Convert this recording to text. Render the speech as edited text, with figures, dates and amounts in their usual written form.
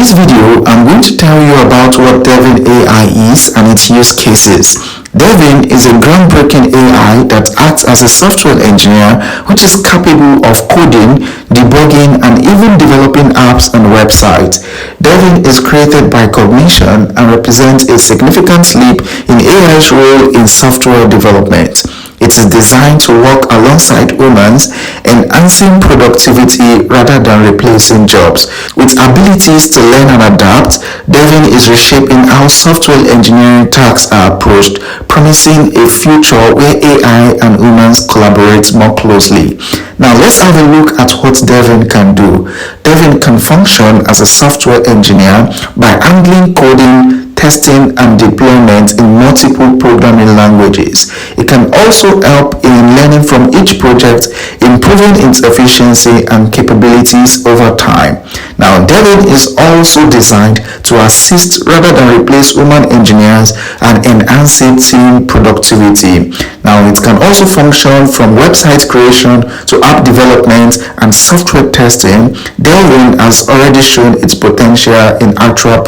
this video, I'm going to tell you about what Devin AI is and its use cases. Devin is a groundbreaking AI that acts as a software engineer which is capable of coding, debugging, and even developing apps and websites. Devin is created by Cognition and represents a significant leap in AI's role in software development. It is designed to work alongside humans, enhancing productivity rather than replacing jobs. With abilities to learn and adapt, Devin is reshaping how software engineering tasks are approached, promising a future where AI and humans collaborate more closely. Now let's have a look at what Devin can do. Devin can function as a software engineer by handling coding, testing, and deployment in multiple programming languages. It can also help in learning from each project, improving its efficiency and capabilities over time. Now, Devin is also designed to assist rather than replace human engineers and enhancing team productivity. Now, it can also function from website creation to app development and software testing. Devin has already shown its potential in actual